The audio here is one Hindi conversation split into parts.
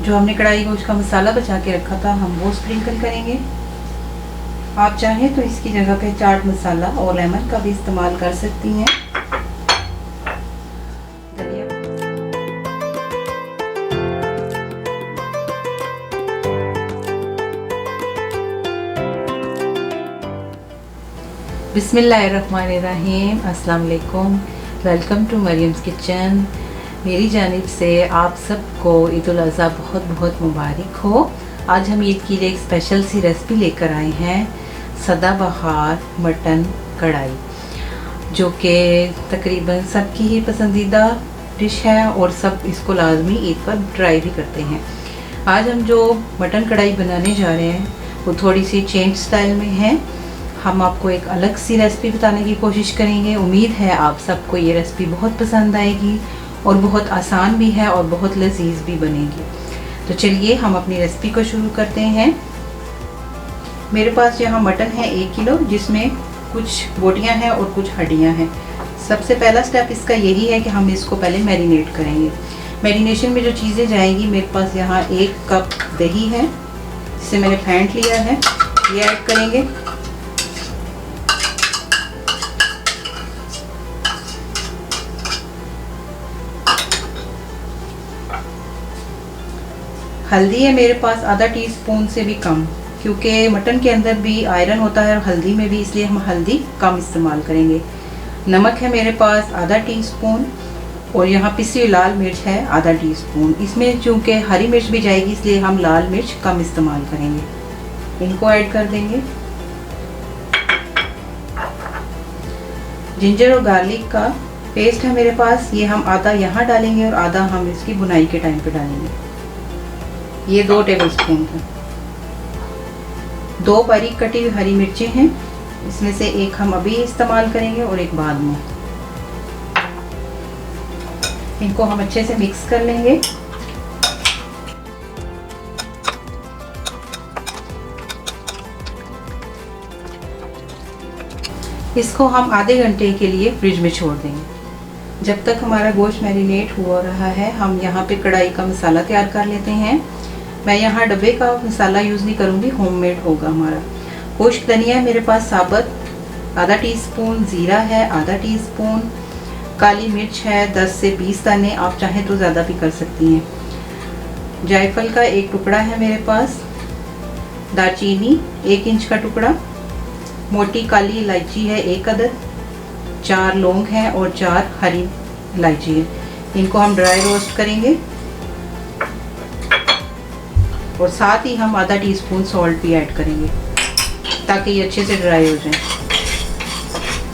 जो हमने कढ़ाई गोश्त का मसाला बचा के रखा था हम वो स्प्रिंकल करेंगे। आप चाहें तो इसकी जगह पे चाट मसाला और लेमन का भी इस्तेमाल कर सकती हैं। बिस्मिल्लाहिर्रहमानिर्रहीम, अस्सलाम वालेकुम। Welcome to Maryam's kitchen. मेरी जानिब से आप सबको ईद उल अज़हा बहुत बहुत मुबारक हो। आज हम ईद की एक स्पेशल सी रेसिपी लेकर आए हैं, सदाबहार मटन कढ़ाई, जो कि तकरीबन सबकी ही पसंदीदा डिश है और सब इसको लाजमी ईद पर ट्राई भी करते हैं। आज हम जो मटन कढ़ाई बनाने जा रहे हैं वो थोड़ी सी चेंज स्टाइल में है। हम आपको एक अलग सी रेसिपी बताने की कोशिश करेंगे। उम्मीद है आप सबको ये रेसिपी बहुत पसंद आएगी और बहुत आसान भी है और बहुत लजीज भी बनेगी। तो चलिए हम अपनी रेसिपी को शुरू करते हैं। मेरे पास यहाँ मटन है 1 किलो, जिसमें कुछ बोटियाँ हैं और कुछ हड्डियाँ हैं। सबसे पहला स्टेप इसका यही है कि हम इसको पहले मैरिनेट करेंगे। मैरिनेशन में जो चीज़ें जाएंगी, मेरे पास यहाँ 1 कप दही है जिसे मैंने फेंट लिया है, ये ऐड करेंगे। हल्दी है मेरे पास आधा टीस्पून से भी कम, क्योंकि मटन के अंदर भी आयरन होता है और हल्दी में भी, इसलिए हम हल्दी कम इस्तेमाल करेंगे। नमक है मेरे पास आधा टीस्पून और यहाँ पिसी हुई लाल मिर्च है आधा टीस्पून। इसमें चूँकि हरी मिर्च भी जाएगी इसलिए हम लाल मिर्च कम इस्तेमाल करेंगे। इनको ऐड कर देंगे। जिंजर और गार्लिक का पेस्ट है मेरे पास, ये हम आधा यहाँ डालेंगे और आधा हम इसकी बुनाई के टाइम पे डालेंगे। ये 2 टेबलस्पून है। 2 बारीक कटी हुई हरी मिर्चें हैं, इसमें से एक हम अभी इस्तेमाल करेंगे और एक बाद में। इनको हम अच्छे से मिक्स कर लेंगे। इसको हम आधे घंटे के लिए फ्रिज में छोड़ देंगे। जब तक हमारा गोश्त मैरिनेट हो रहा है, हम यहाँ पे कढ़ाई का मसाला तैयार कर लेते हैं। मैं यहाँ डब्बे का मसाला यूज़ नहीं करूँगी, होममेड होगा हमारा। खुश्क धनिया है मेरे पास साबुत आधा टीस्पून, ज़ीरा है आधा टीस्पून, काली मिर्च है 10 से 20 दाने, आप चाहें तो ज़्यादा भी कर सकती हैं। जायफल का 1 टुकड़ा है मेरे पास, दालचीनी 1 इंच का टुकड़ा, मोटी काली इलायची है 1 अदद, 4 लौंग हैं और 4 हरी इलायची है। इनको हम ड्राई रोस्ट करेंगे और साथ ही हम आधा टीस्पून सॉल्ट भी ऐड करेंगे ताकि ये अच्छे से ड्राई हो जाए।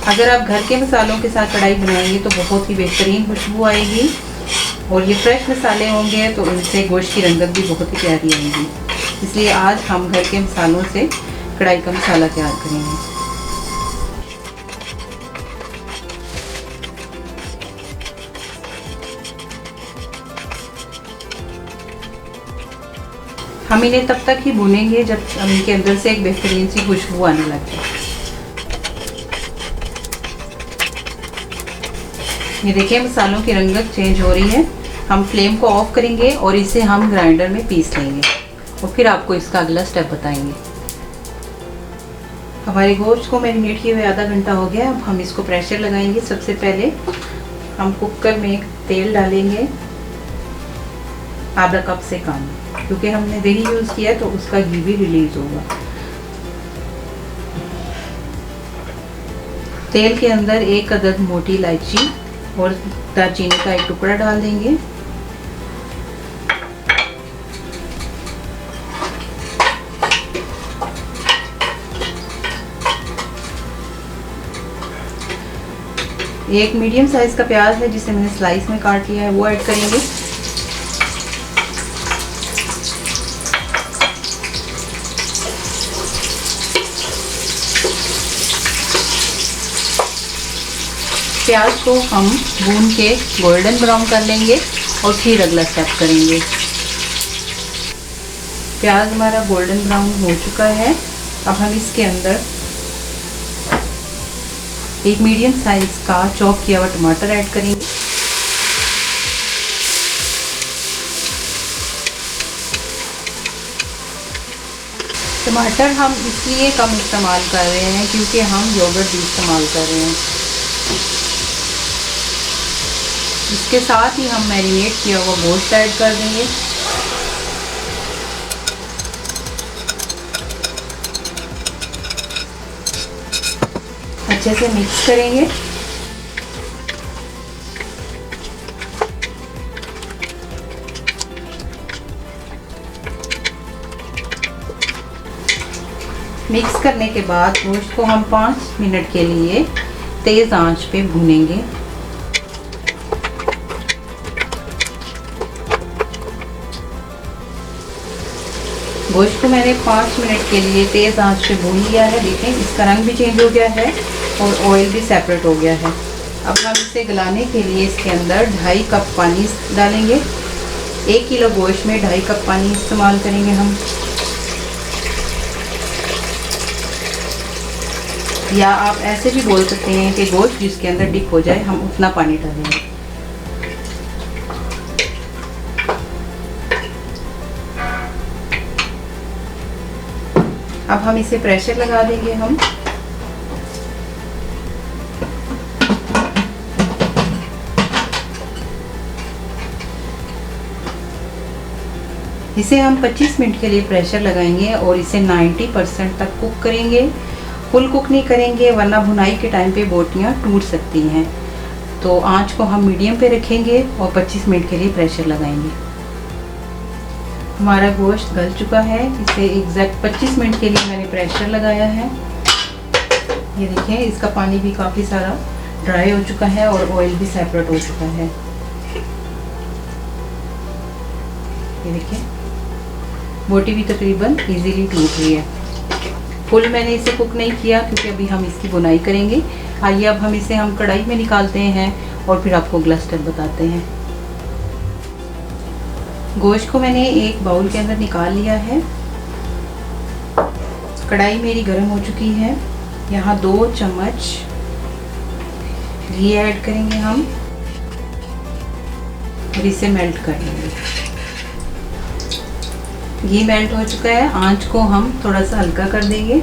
अगर आप घर के मसालों के साथ कढ़ाई बनाएंगे तो बहुत ही बेहतरीन खुशबू आएगी और ये फ्रेश मसाले होंगे तो इनसे गोश्त की रंगत भी बहुत ही प्यारी आएगी। इसलिए आज हम घर के मसालों से कढ़ाई का मसाला तैयार करेंगे। हम इन्हें तब तक ही भूनेंगे जब इनके अंदर से एक बेहतरीन सी खुशबू आने लग जाए। ये देखिए मसालों की रंगत चेंज हो रही है। हम फ्लेम को ऑफ करेंगे और इसे हम ग्राइंडर में पीस लेंगे और फिर आपको इसका अगला स्टेप बताएंगे। हमारे गोश्त को मैरिनेट किए हुए आधा घंटा हो गया। अब हम इसको प्रेशर लगाएंगे। सबसे पहले हम कुकर में तेल डालेंगे आधा कप से कम, क्योंकि हमने दही यूज़ किया तो उसका घी भी रिलीज होगा। तेल के अंदर 1 अदद मोटी इलायची और दालचीनी का 1 टुकड़ा डाल देंगे। एक मीडियम साइज का प्याज है जिसे मैंने स्लाइस में काट लिया है, वो ऐड करेंगे। प्याज को हम भून के गोल्डन ब्राउन कर लेंगे और फिर अगला स्टेप करेंगे। प्याज हमारा गोल्डन ब्राउन हो चुका है। अब हम इसके अंदर एक मीडियम साइज का चॉप किया हुआ टमाटर ऐड करेंगे। टमाटर हम इसलिए कम इस्तेमाल कर रहे हैं क्योंकि हम योगर्ट भी इस्तेमाल कर रहे हैं। इसके साथ ही हम मैरिनेट किया हुआ गोश्त ऐड कर देंगे। अच्छे से मिक्स करेंगे। मिक्स करने के बाद गोश्त को हम 5 मिनट के लिए तेज़ आंच पे भूनेंगे। गोश्त को मैंने 5 मिनट के लिए तेज़ आंच पे भून लिया है। देखें इसका रंग भी चेंज हो गया है और ऑयल भी सेपरेट हो गया है। अब हम इसे गलाने के लिए इसके अंदर 2.5 कप पानी डालेंगे। 1 किलो गोश्त में 2.5 कप पानी इस्तेमाल करेंगे हम। या आप ऐसे भी बोल सकते हैं कि गोश्त जिसके अंदर डिप हो जाए हम उतना पानी डालेंगे। अब हम इसे प्रेशर लगा देंगे हम। इसे हम 25 मिनट के लिए प्रेशर लगाएंगे और इसे 90% तक कुक करेंगे। फुल कुक नहीं करेंगे वरना भुनाई के टाइम पे बोटियाँ टूट सकती हैं। तो आंच को हम मीडियम पे रखेंगे और 25 मिनट के लिए प्रेशर लगाएंगे। हमारा गोश्त गल चुका है। इसे एग्जैक्ट 25 मिनट के लिए मैंने प्रेशर लगाया है। ये देखिए इसका पानी भी काफ़ी सारा ड्राई हो चुका है और ऑयल भी सेपरेट हो चुका है। ये देखिए बोटी भी तकरीबन इजीली टूट रही है। फुल मैंने इसे कुक नहीं किया क्योंकि अभी हम इसकी बुनाई करेंगे। आइए अब हम कढ़ाई में निकालते हैं और फिर आपको अगला स्टेप बताते हैं। गोश्त को मैंने एक बाउल के अंदर निकाल लिया है। कढ़ाई मेरी गर्म हो चुकी है। यहाँ 2 चम्मच घी ऐड करेंगे हम और इसे मेल्ट कर लेंगे। घी मेल्ट हो चुका है। आंच को हम थोड़ा सा हल्का कर देंगे।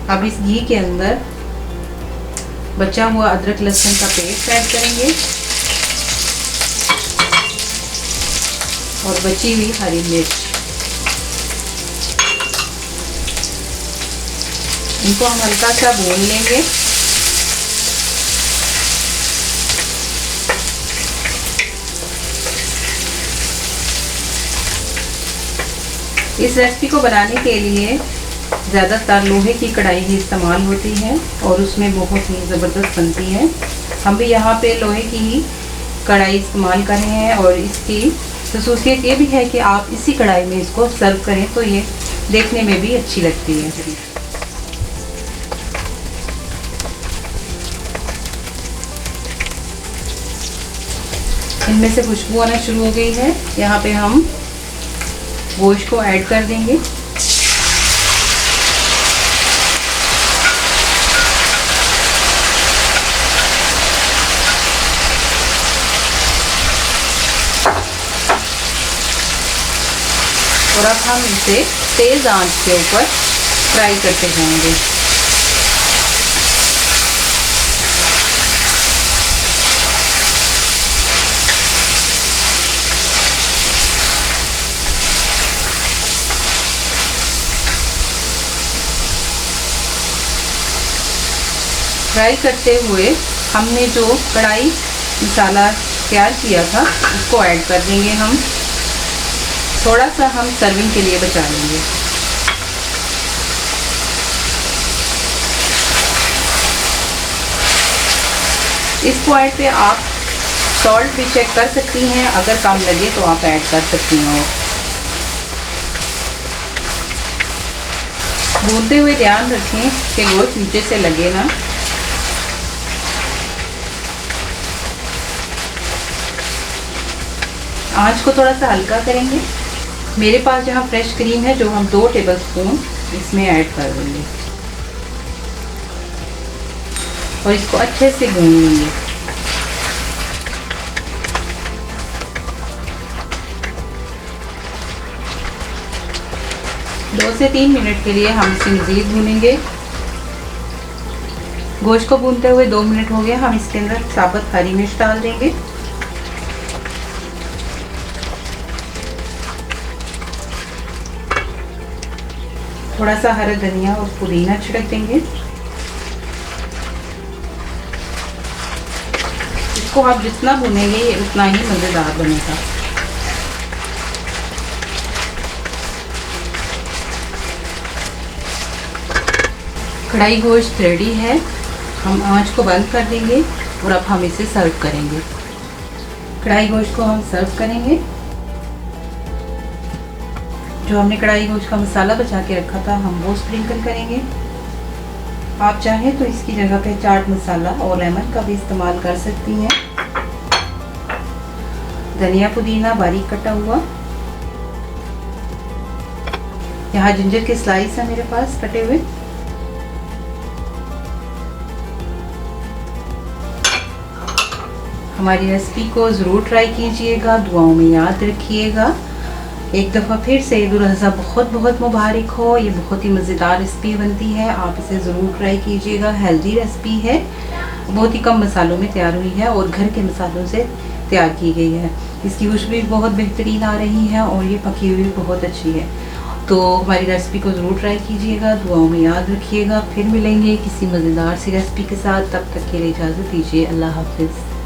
अब इस घी के अंदर बचा हुआ अदरक लहसुन का पेस्ट ऐड करेंगे और बची हुई हरी मिर्च। इनको हम हल्का सा भून लेंगे। इस रेसिपी को बनाने के लिए ज़्यादातर लोहे की कढ़ाई ही इस्तेमाल होती है और उसमें बहुत ही ज़बरदस्त बनती है। हम भी यहाँ पे लोहे की ही कढ़ाई इस्तेमाल कर रहे हैं और इसकी खसूसियत ये भी है कि आप इसी कढ़ाई में इसको सर्व करें तो ये देखने में भी अच्छी लगती है। इनमें से खुशबू आना शुरू हो गई है। यहाँ पे हम गोश्त को ऐड कर देंगे। और अब हम इसे तेज़ आंच के ऊपर फ्राई करते जाएंगे। फ्राई करते हुए हमने जो कढ़ाई मसाला तैयार किया था उसको ऐड कर देंगे हम। थोड़ा सा हम सर्विंग के लिए बचा लेंगे। इस पॉइंट पे आप सॉल्ट भी चेक कर सकती हैं, अगर कम लगे तो आप ऐड कर सकती हैं। भूनते हुए ध्यान रखें कि गोश्त नीचे से लगे ना। आंच को थोड़ा सा हल्का करेंगे। मेरे पास जहाँ फ्रेश क्रीम है जो हम 2 टेबलस्पून इसमें ऐड कर देंगे और इसको अच्छे से भून लेंगे। 2 से 3 मिनट के लिए हम इसे मज़ीद भूनेंगे। गोश्त को भूनते हुए 2 मिनट हो गए। हम इसके अंदर साबुत हरी मिर्च डाल देंगे। थोड़ा सा हरा धनिया और पुदीना छिड़क देंगे। इसको आप जितना भुनेंगे ये उतना ही मज़ेदार बनेगा। कढ़ाई गोश्त रेडी है। हम आंच को बंद कर देंगे और अब हम इसे सर्व करेंगे। कढ़ाई गोश्त को हम सर्व करेंगे। जो हमने कढ़ाई गोश्त का मसाला बचा के रखा था हम वो स्प्रिंकल करेंगे। आप चाहें तो इसकी जगह पे चाट मसाला और लेमन का भी इस्तेमाल कर सकती हैं। धनिया पुदीना बारीक कटा हुआ। यहाँ जिंजर के स्लाइस है मेरे पास कटे हुए। हमारी रेसिपी को ज़रूर ट्राई कीजिएगा, दुआओं में याद रखिएगा। एक दफ़ा फिर से ईद उल अज़हा बहुत बहुत मुबारक हो। ये बहुत ही मज़ेदार रेसिपी बनती है, आप इसे ज़रूर ट्राई कीजिएगा। हेल्दी रेसिपी है, बहुत ही कम मसालों में तैयार हुई है और घर के मसालों से तैयार की गई है। इसकी खुशबू भी बहुत बेहतरीन आ रही है और ये पकी हुई भी बहुत अच्छी है। तो हमारी रेसिपी को ज़रूर ट्राई कीजिएगा, दुआओं में याद रखिएगा। फिर मिलेंगे किसी मज़ेदार सी रेसिपी के साथ, तब तक के लिए इजाज़त दीजिए। अल्लाह हाफ़िज़।